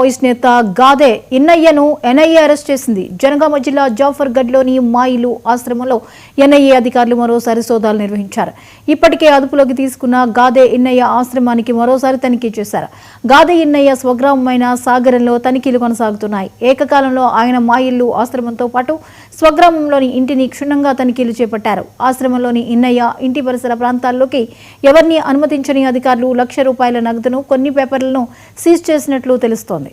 Maoist నేత Gade ఇన్నయ్యను NIA arrest చేసింది. జనగామ జిల్లా జాఫర్గఢ్లోని మాయిలు ఆశ్రమంలో ఎన్ఐఏ అధికారులు మరోసారి సోదాలు నిర్వహించారు. ఇప్పటికే అదుపులోకి తీసుకున్న గాదే ఇన్నయ్య ఆశ్రమానికి మరోసారి తనిఖీ చేశారు. గాదే ఇన్నయ్య స్వగ్రామమైన సాగరంలో తనిఖీలు కొనసాగుతున్నాయి. ఏకకాలంలో ఆయన మాయిల్లు ఆశ్రమంతో పాటు స్వగ్రామంలోని ఇంటిని క్షుణ్ణంగా తనిఖీలు చేపట్టారు. ఆశ్రమంలోని ఇన్నయ్య ఇంటి పరిసర ప్రాంతాల్లోకి ఎవరిని అనుమతించని అధికారులు ₹1,00,000 నగదును, కొన్ని పేపర్లను సీజ్ చేసినట్లు తెలుస్తోంది.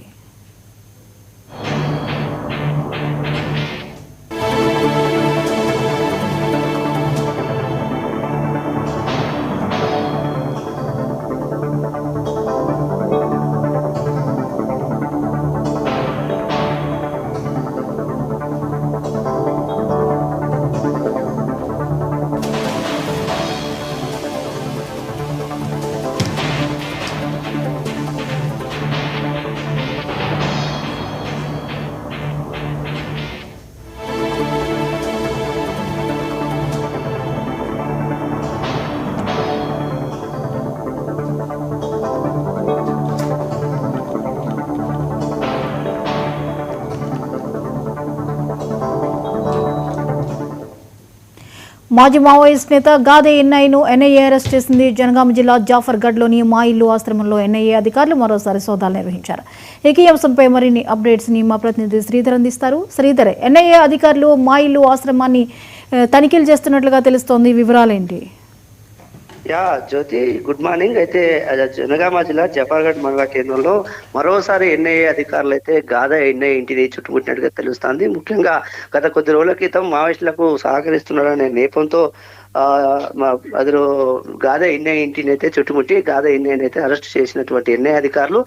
మాజీ మావోయిస్ట్ నేత గాదే ఇన్నయ్యను ఎన్ఐఏ అరెస్ట్ చేసింది. జనగామ జిల్లా జాఫర్గఢ్లోని మాయిల్లు ఆశ్రమంలో ఎన్ఐఏ అధికారులు మరోసారి సోదాలు నిర్వహించారు. ఈ అంశంపై మరిన్ని అప్డేట్స్ ని మా ప్రతినిధి శ్రీధర్ అందిస్తారు. శ్రీధర్, ఎన్ఐఏ అధికారులు మాయిల్లు ఆశ్రమాన్ని తనిఖీలు చేస్తున్నట్లుగా తెలుస్తోంది, వివరాలేంటి? జ్యోతి, గుడ్ మార్నింగ్. అయితే జనగామ జిల్లా జఫర్గఢ్ మండల కేంద్రంలో మరోసారి ఎన్ఐఏ అధికారులు అయితే గాదా ఎన్ఐఏ ఇంటిని చుట్టుముట్టినట్టుగా తెలుస్తోంది. ముఖ్యంగా గత కొద్ది రోజుల క్రితం మావోయిస్టులకు సహకరిస్తున్నారనే నేపంతో అదిలో గాదా ఎన్ఐఏ ఇంటిని అయితే చుట్టుముట్టి గాదా ఎన్ఐఏని అయితే అరెస్ట్ చేసినటువంటి ఎన్ఐఏ అధికారులు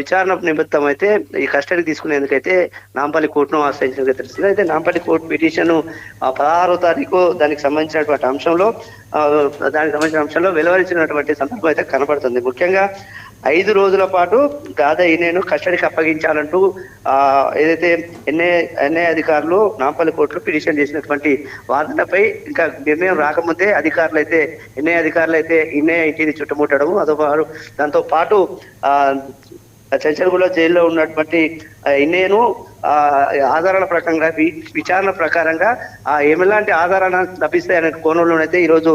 విచారణ నిమిత్తం అయితే ఈ కస్టడీ తీసుకునేందుకైతే నాంపల్లి కోర్టును ఆశ్రయించినట్టుగా తెలుస్తుంది. అయితే నాంపల్లి కోర్టు పిటిషన్ 16వ తారీఖు దానికి సంబంధించినటువంటి అంశంలో వెలువరించినటువంటి సందర్భం అయితే కనబడుతుంది. ముఖ్యంగా 5 రోజుల పాటు గాదా ఇన్నయ్యను కస్టడీకి అప్పగించాలంటూ ఏదైతే ఎన్ఐఏ అధికారులు నాంపల్లి కోర్టులో పిటిషన్ చేసినటువంటి వాదనపై ఇంకా నిర్ణయం రాకముందే ఎన్ఐఏ అధికారులు అయితే ఇన్నయ్య ఇంటిని చుట్టుముట్టడం, దాంతో పాటు చెంచల్గూడ జైల్లో ఉన్నటువంటి ఇన్నయ్యను ఆధారాల ప్రకారంగా విచారణ ప్రకారంగా ఎలాంటి ఆధారాలు లభిస్తాయనే కోణంలోనైతే ఈరోజు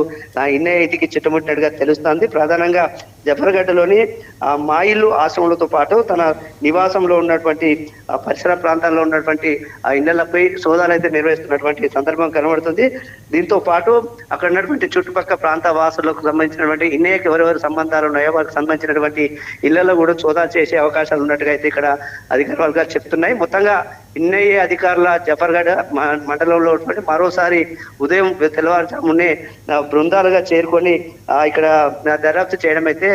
ఇన్నయ్య ఇంటికి చుట్టుముట్టినట్టుగా తెలుస్తుంది. ప్రధానంగా జఫర్గఢ్లోని మాయిల్లు ఆశ్రమంతో పాటు తన నివాసంలో ఉన్నటువంటి పరిసర ప్రాంతాల్లో ఉన్నటువంటి ఇళ్లపై సోదాలు అయితే నిర్వహిస్తున్నటువంటి సందర్భం కనబడుతుంది. దీంతో పాటు అక్కడ ఉన్నటువంటి చుట్టుపక్కల ప్రాంత వాసులకు సంబంధించినటువంటి ఇన్నయ్యకి ఎవరెవరు సంబంధాలు ఉన్నాయో వారికి సంబంధించినటువంటి ఇళ్లలో కూడా సోదాలు చేసే అవకాశాలు ఉన్నట్టుగా అయితే ఇక్కడ అధికార వర్గాలు చెప్తున్నాయి. మొత్తంగా ఎన్ఐఏ అధికారుల జఫర్గఢ్ మండలంలో మరోసారి ఉదయం తెల్లవారుజామునే బృందాలుగా చేరుకొని ఇక్కడ దర్యాప్తు చేయడం అయితే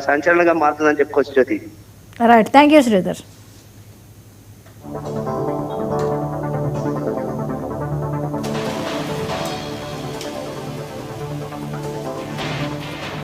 సంచలనంగా మారుతుందని చెప్పుకోవచ్చు. జ్యోతి, రైట్, థ్యాంక్ యూ శ్రీధర్.